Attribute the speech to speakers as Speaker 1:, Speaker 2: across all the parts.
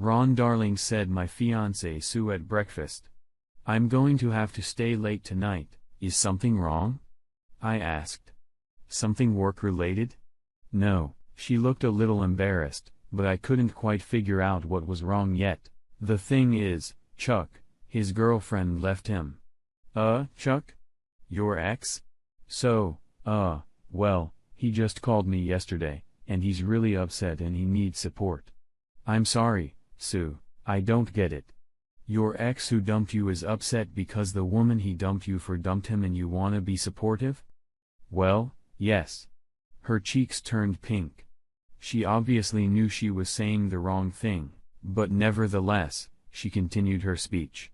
Speaker 1: Ron darling, said my fiancée Sue at breakfast. I'm going to have to stay late tonight. Is something wrong? I asked. Something work-related? No, she looked a little embarrassed, but I couldn't quite figure out what was wrong yet. The thing is, Chuck, his girlfriend left him. Chuck? Your ex? So, well, he just called me yesterday, and he's really upset and he needs support. I'm sorry, Sue, I don't get it. Your ex who dumped you is upset because the woman he dumped you for dumped him and you wanna be supportive? Well, yes. Her cheeks turned pink. She obviously knew she was saying the wrong thing, but nevertheless, she continued her speech.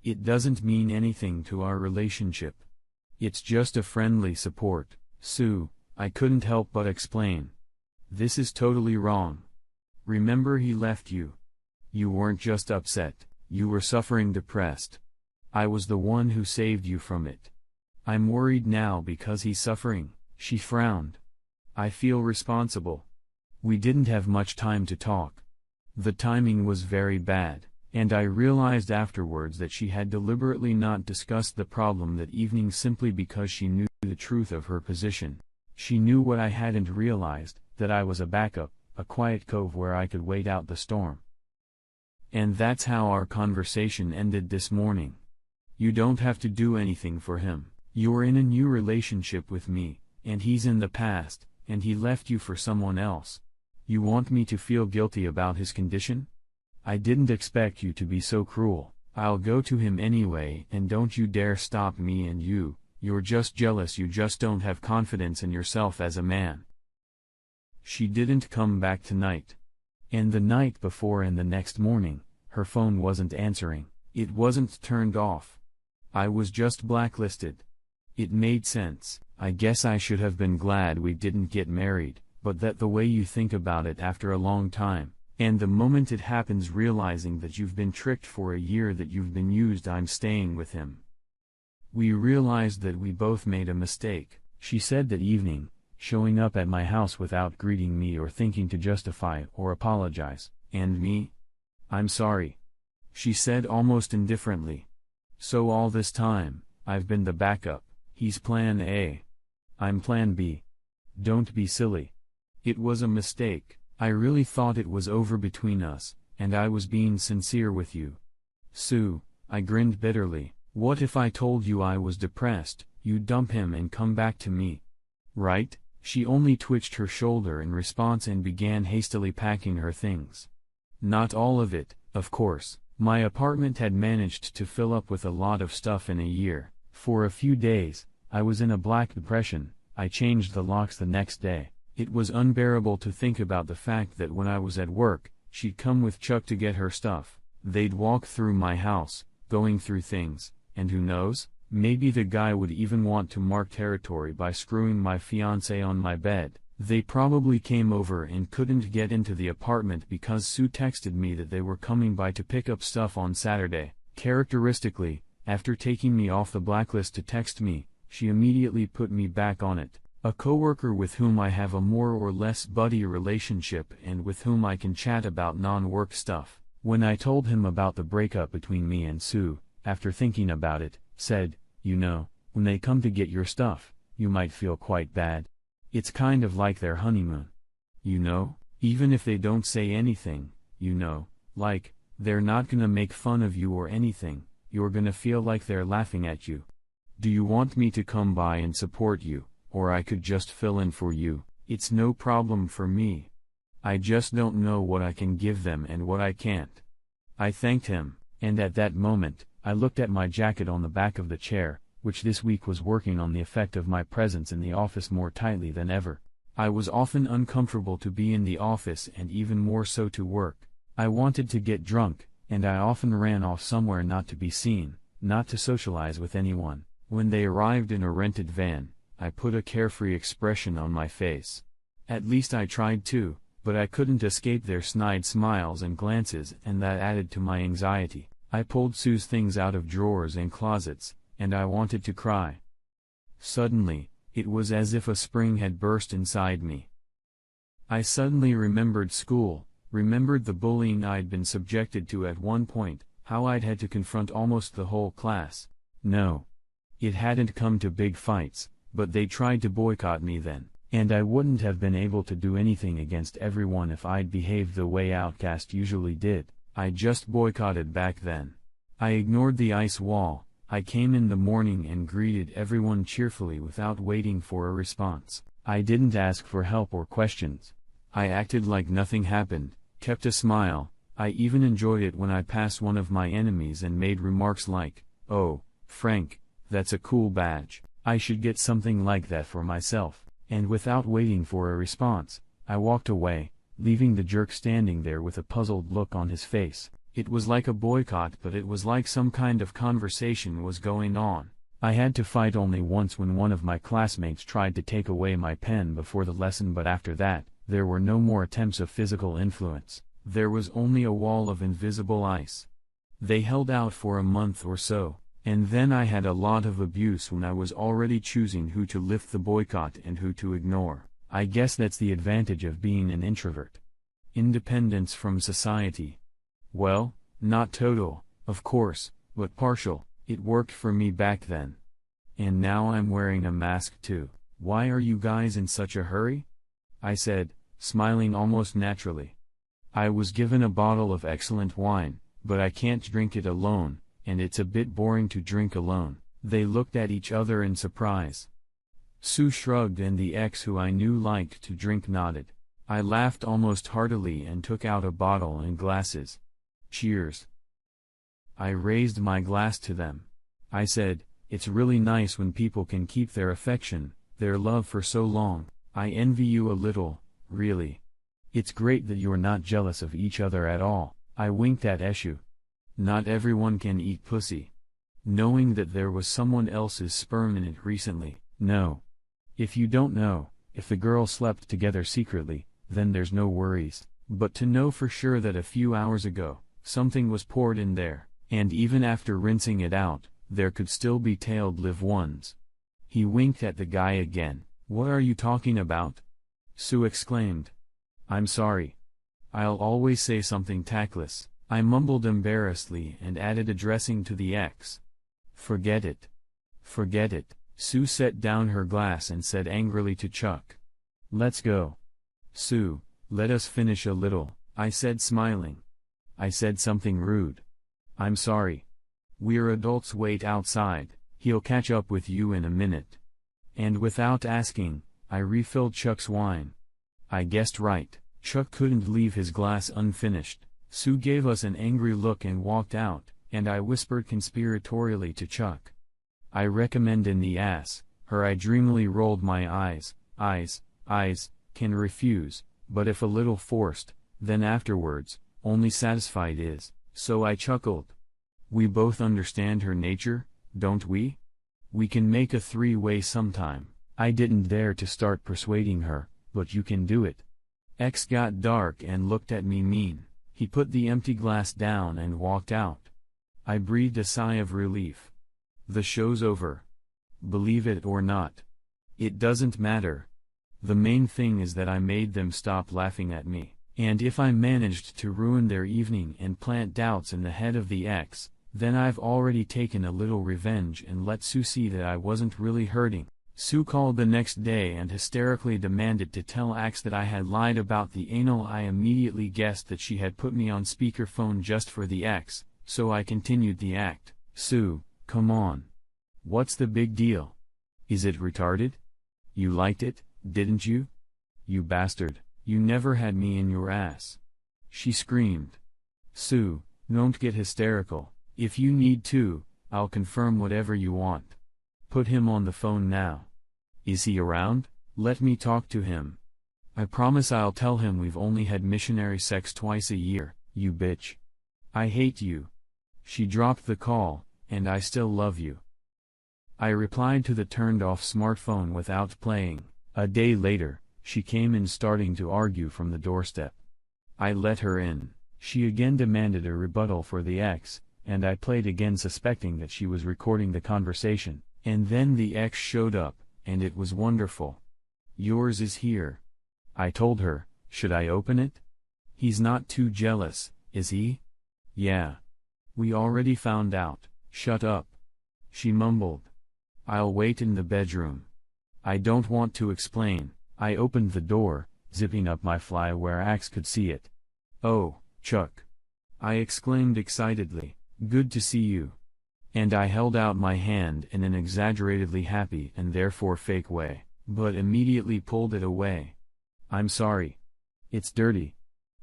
Speaker 1: It doesn't mean anything to our relationship. It's just a friendly support, Sue, I couldn't help but explain. This is totally wrong. Remember, he left you. You weren't just upset, you were suffering depressed. I was the one who saved you from it. I'm worried now because he's suffering. She frowned. I feel responsible. We didn't have much time to talk. The timing was very bad, and I realized afterwards that she had deliberately not discussed the problem that evening simply because she knew the truth of her position. She knew what I hadn't realized, that I was a backup, a quiet cove where I could wait out the storm. And that's how our conversation ended this morning. You don't have to do anything for him. You're in a new relationship with me, and he's in the past, and he left you for someone else. You want me to feel guilty about his condition? I didn't expect you to be so cruel. I'll go to him anyway, and don't you dare stop me. And you're just jealous, you just don't have confidence in yourself as a man. She didn't come back tonight. And the night before and the next morning, her phone wasn't answering. It wasn't turned off. I was just blacklisted. It made sense. I guess I should have been glad we didn't get married, but that the way you think about it after a long time, and the moment it happens realizing that you've been tricked for a year, that you've been used. I'm staying with him. We realized that we both made a mistake, she said that evening, showing up at my house without greeting me or thinking to justify or apologize. And me? I'm sorry, she said almost indifferently. So all this time, I've been the backup. He's plan A. I'm plan B. Don't be silly. It was a mistake. I really thought it was over between us, and I was being sincere with you. Sue, I grinned bitterly. What if I told you I was depressed, you'd dump him and come back to me? Right? She only twitched her shoulder in response and began hastily packing her things. Not all of it, of course. My apartment had managed to fill up with a lot of stuff in a year. For a few days, I was in a black depression. I changed the locks the next day. It was unbearable to think about the fact that when I was at work, she'd come with Chuck to get her stuff. They'd walk through my house, going through things, and who knows, maybe the guy would even want to mark territory by screwing my fiancée on my bed. They probably came over and couldn't get into the apartment because Sue texted me that they were coming by to pick up stuff on Saturday. Characteristically, after taking me off the blacklist to text me, she immediately put me back on it. A coworker with whom I have a more or less buddy relationship and with whom I can chat about non-work stuff. When I told him about the breakup between me and Sue, after thinking about it, said, you know, when they come to get your stuff, you might feel quite bad. It's kind of like their honeymoon. You know, even if they don't say anything, you know, like, they're not gonna make fun of you or anything, you're gonna feel like they're laughing at you. Do you want me to come by and support you, or I could just fill in for you? It's no problem for me. I just don't know what I can give them and what I can't. I thanked him, and at that moment, I looked at my jacket on the back of the chair, which this week was working on the effect of my presence in the office more tightly than ever. I was often uncomfortable to be in the office and even more so to work. I wanted to get drunk, and I often ran off somewhere not to be seen, not to socialize with anyone. When they arrived in a rented van, I put a carefree expression on my face. At least I tried to, but I couldn't escape their snide smiles and glances, and that added to my anxiety. I pulled Sue's things out of drawers and closets, and I wanted to cry. Suddenly, it was as if a spring had burst inside me. I suddenly remembered school, Remembered the bullying I'd been subjected to at one point, how I'd had to confront almost the whole class. No. It hadn't come to big fights, but they tried to boycott me then, and I wouldn't have been able to do anything against everyone if I'd behaved the way Outcast usually did. I just boycotted back then. I ignored the ice wall. I came in the morning and greeted everyone cheerfully without waiting for a response. I didn't ask for help or questions. I acted like nothing happened, kept a smile. I even enjoyed it when I passed one of my enemies and made remarks like, "Oh, Frank, that's a cool badge. I should get something like that for myself." And without waiting for a response, I walked away, leaving the jerk standing there with a puzzled look on his face. It was like a boycott, but it was like some kind of conversation was going on. I had to fight only once when one of my classmates tried to take away my pen before the lesson, but after that, there were no more attempts of physical influence. There was only a wall of invisible ice. They held out for a month or so, and then I had a lot of abuse when I was already choosing who to lift the boycott and who to ignore. I guess that's the advantage of being an introvert. Independence from society. Well, not total, of course, but partial. It worked for me back then. And now I'm wearing a mask too. "Why are you guys in such a hurry?" I said, smiling almost naturally. "I was given a bottle of excellent wine, but I can't drink it alone, and it's a bit boring to drink alone." They looked at each other in surprise. Sue shrugged and the ex who I knew liked to drink nodded. I laughed almost heartily and took out a bottle and glasses. "Cheers." I raised my glass to them. I said, "It's really nice when people can keep their affection, their love for so long. I envy you a little, really. It's great that you're not jealous of each other at all." I winked at Eshu. Not everyone can eat pussy. Knowing that there was someone else's sperm in it recently, no. If you don't know, if the girls slept together secretly, then there's no worries. But to know for sure that a few hours ago, something was poured in there, and even after rinsing it out, there could still be tailed live ones. He winked at the guy again. "What are you talking about?" Sue exclaimed. "I'm sorry. I'll always say something tactless," I mumbled embarrassedly and added, addressing to the ex. "Forget it. Forget it." Sue set down her glass and said angrily to Chuck, "Let's go." "Sue, let us finish a little," I said, smiling. "I said something rude. I'm sorry. We're adults, wait outside, he'll catch up with you in a minute." And without asking, I refilled Chuck's wine. I guessed right, Chuck couldn't leave his glass unfinished. Sue gave us an angry look and walked out, and I whispered conspiratorially to Chuck, "I recommend in the ass." Her I dreamily rolled my eyes. Eyes, can refuse, but if a little forced, then afterwards, only satisfied is. So I chuckled. We both understand her nature, don't we? We can make a three-way sometime. I didn't dare to start persuading her, but you can do it. X got dark and looked at me mean. He put the empty glass down and walked out. I breathed a sigh of relief. The show's over. Believe it or not. It doesn't matter. The main thing is that I made them stop laughing at me. And if I managed to ruin their evening and plant doubts in the head of the ex, then I've already taken a little revenge and let Sue see that I wasn't really hurting. Sue called the next day and hysterically demanded to tell Axe that I had lied about the anal. I immediately guessed that she had put me on speakerphone just for the ex, so I continued the act. "Sue, come on. What's the big deal? Is it retarded? You liked it, didn't you? You bastard, you never had me in your ass," she screamed. "Sue, don't get hysterical. If you need to, I'll confirm whatever you want. Put him on the phone now. Is he around? Let me talk to him. I promise I'll tell him we've only had missionary sex twice a year, you bitch. I hate you." She dropped the call, and I still love you. I replied to the turned-off smartphone without playing. A day later, she came in starting to argue from the doorstep. I let her in. She again demanded a rebuttal for the ex, and I played again suspecting that she was recording the conversation. And then the ex showed up, and it was wonderful. "Yours is here." I told her, "Should I open it?" He's not too jealous, is he? Yeah. We already found out. Shut up. She mumbled. I'll wait in the bedroom. I don't want to explain. I opened the door, zipping up my fly where Axe could see it. Oh, Chuck. I exclaimed excitedly, good to see you. And I held out my hand in an exaggeratedly happy and therefore fake way, but immediately pulled it away. I'm sorry. It's dirty.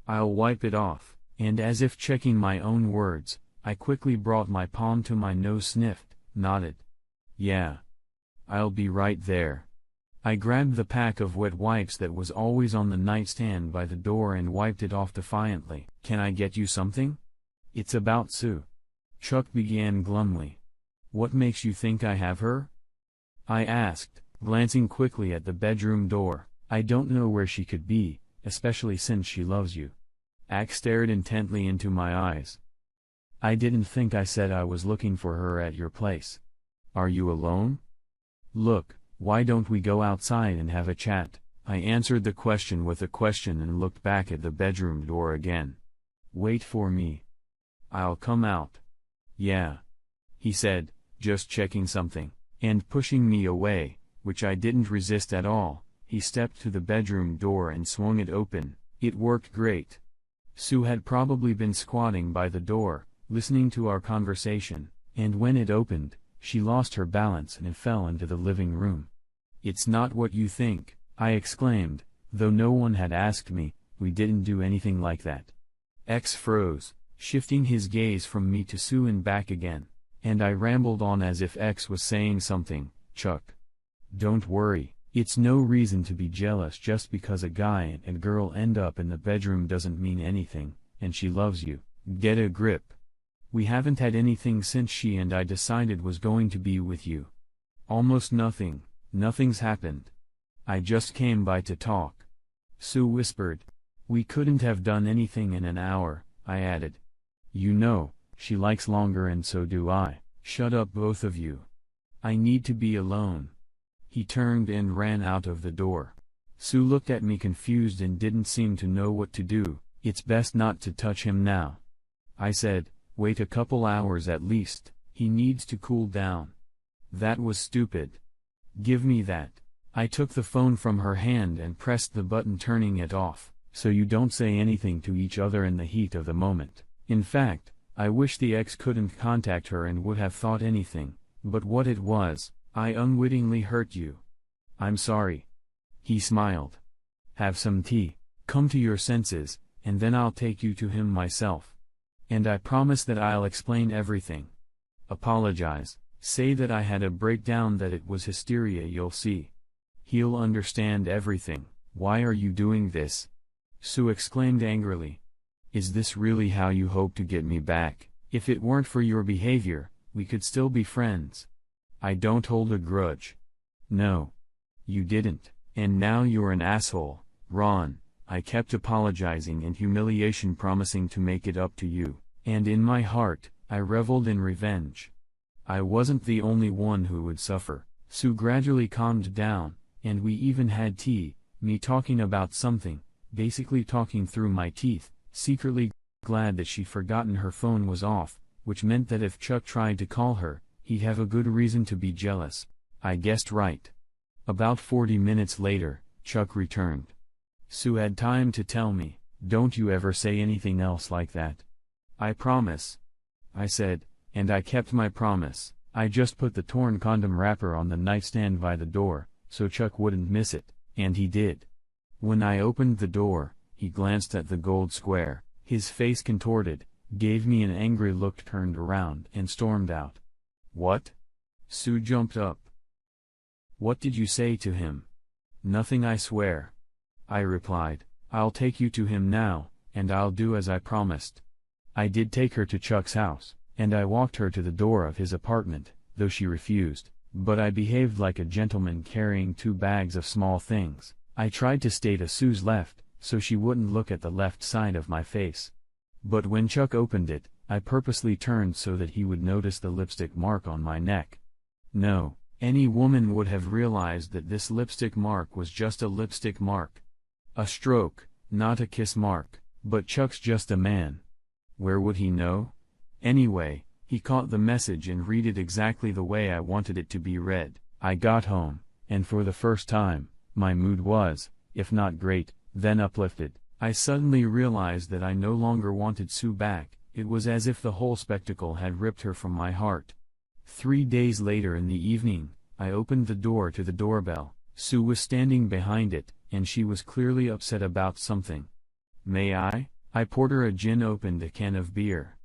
Speaker 1: I'll wipe it off, and as if checking my own words, I quickly brought my palm to my nose, sniffed, nodded. Yeah. I'll be right there. I grabbed the pack of wet wipes that was always on the nightstand by the door and wiped it off defiantly. Can I get you something? It's about Sue. Chuck began glumly. What makes you think I have her? I asked, glancing quickly at the bedroom door. I don't know where she could be, especially since she loves you. Axe stared intently into my eyes. I didn't think I said I was looking for her at your place. Are you alone? Look, why don't we go outside and have a chat? I answered the question with a question and looked back at the bedroom door again. Wait for me. I'll come out. Yeah. He said, just checking something, and pushing me away, which I didn't resist at all. He stepped to the bedroom door and swung it open. It worked great. Sue had probably been squatting by the door, listening to our conversation, and when it opened, she lost her balance and fell into the living room. It's not what you think, I exclaimed, though no one had asked me. We didn't do anything like that. X froze, shifting his gaze from me to Sue and back again, and I rambled on as if X was saying something. Chuck. Don't worry, it's no reason to be jealous. Just because a guy and girl end up in the bedroom doesn't mean anything, and she loves you. Get a grip. We haven't had anything since she and I decided was going to be with you. Almost nothing. Nothing's happened. I just came by to talk. Sue whispered. We couldn't have done anything in an hour, I added. You know, she likes longer and so do I. Shut up both of you. I need to be alone. He turned and ran out of the door. Sue looked at me confused and didn't seem to know what to do. It's best not to touch him now. I said, wait a couple hours at least, he needs to cool down. That was stupid. Give me that. I took the phone from her hand and pressed the button, turning it off. So you don't say anything to each other in the heat of the moment. In fact, I wish the ex couldn't contact her and would have thought anything, but what it was, I unwittingly hurt you. I'm sorry. He smiled. Have some tea, come to your senses, and then I'll take you to him myself. And I promise that I'll explain everything. Apologize, say that I had a breakdown, that it was hysteria. You'll see. He'll understand everything. Why are you doing this? Sue exclaimed angrily. Is this really how you hope to get me back? If it weren't for your behavior, we could still be friends. I don't hold a grudge. No. You didn't, and now you're an asshole, Ron. I kept apologizing in humiliation, promising to make it up to you, and in my heart, I reveled in revenge. I wasn't the only one who would suffer. Sue gradually calmed down, and we even had tea, me talking about something, basically talking through my teeth, secretly glad that she'd forgotten her phone was off, which meant that if Chuck tried to call her, he'd have a good reason to be jealous. I guessed right. About 40 minutes later, Chuck returned. Sue had time to tell me, don't you ever say anything else like that. I promise. I said, and I kept my promise. I just put the torn condom wrapper on the nightstand by the door, so Chuck wouldn't miss it, and he did. When I opened the door, he glanced at the gold square, his face contorted, gave me an angry look, turned around and stormed out. What? Sue jumped up. What did you say to him? Nothing, I swear. I replied, I'll take you to him now, and I'll do as I promised. I did take her to Chuck's house, and I walked her to the door of his apartment, though she refused, but I behaved like a gentleman carrying 2 bags of small things. I tried to stay to Sue's left, so she wouldn't look at the left side of my face. But when Chuck opened it, I purposely turned so that he would notice the lipstick mark on my neck. No, any woman would have realized that this lipstick mark was just a lipstick mark. A stroke, not a kiss mark. But Chuck's just a man. Where would he know? Anyway, he caught the message and read it exactly the way I wanted it to be read. I got home, and for the first time, my mood was, if not great, then uplifted. I suddenly realized that I no longer wanted Sue back. It was as if the whole spectacle had ripped her from my heart. 3 days later in the evening, I opened the door to the doorbell. Sue was standing behind it, and she was clearly upset about something. "May I?" I poured her a gin, opened a can of beer.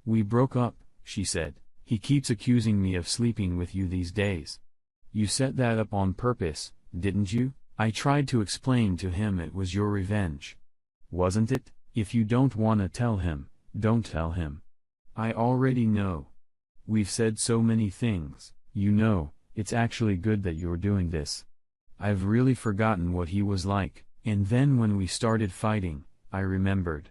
Speaker 1: "We broke up," she said. "He keeps accusing me of sleeping with you these days." "You set that up on purpose, didn't you?" I tried to explain to him it was your revenge. "Wasn't it? If you don't want to tell him, don't tell him." "I already know. We've said so many things, you know, it's actually good that you're doing this. I've really forgotten what he was like." And then when we started fighting, I remembered.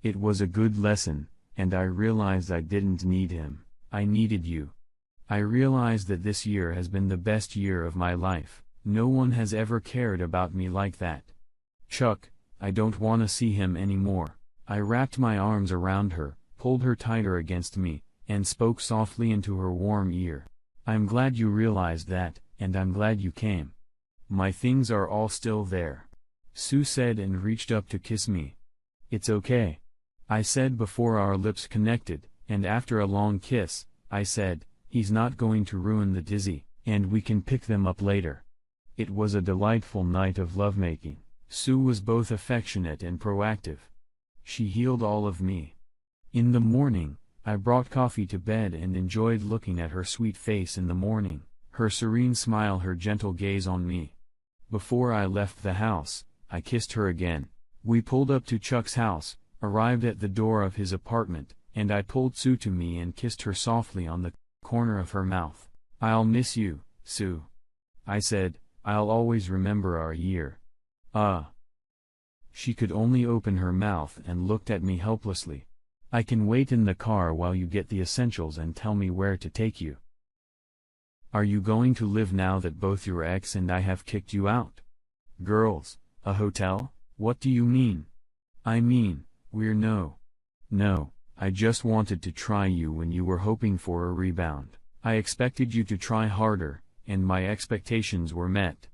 Speaker 1: It was a good lesson, and I realized I didn't need him, I needed you. I realized that this year has been the best year of my life. No one has ever cared about me like that. "Chuck, I don't want to see him anymore." I wrapped my arms around her, pulled her tighter against me, and spoke softly into her warm ear. "I'm glad you realized that, and I'm glad you came. My things are all still there," Sue said, and reached up to kiss me. "It's okay," I said before our lips connected, and after a long kiss, I said, "He's not going to ruin the dizzy, and we can pick them up later." It was a delightful night of lovemaking. Sue was both affectionate and proactive. She healed all of me. In the morning, I brought coffee to bed and enjoyed looking at her sweet face in the morning, her serene smile, her gentle gaze on me. Before I left the house, I kissed her again. We pulled up to Chuck's house, arrived at the door of his apartment, and I pulled Sue to me and kissed her softly on the corner of her mouth. "I'll miss you, Sue," I said. "I'll always remember our year." She could only open her mouth and looked at me helplessly. "I can wait in the car while you get the essentials and tell me where to take you." "Are you going to live now that both your ex and I have kicked you out?" "Girls, a hotel? What do you mean?" "I mean, No, I just wanted to try you when you were hoping for a rebound. I expected you to try harder, and my expectations were met.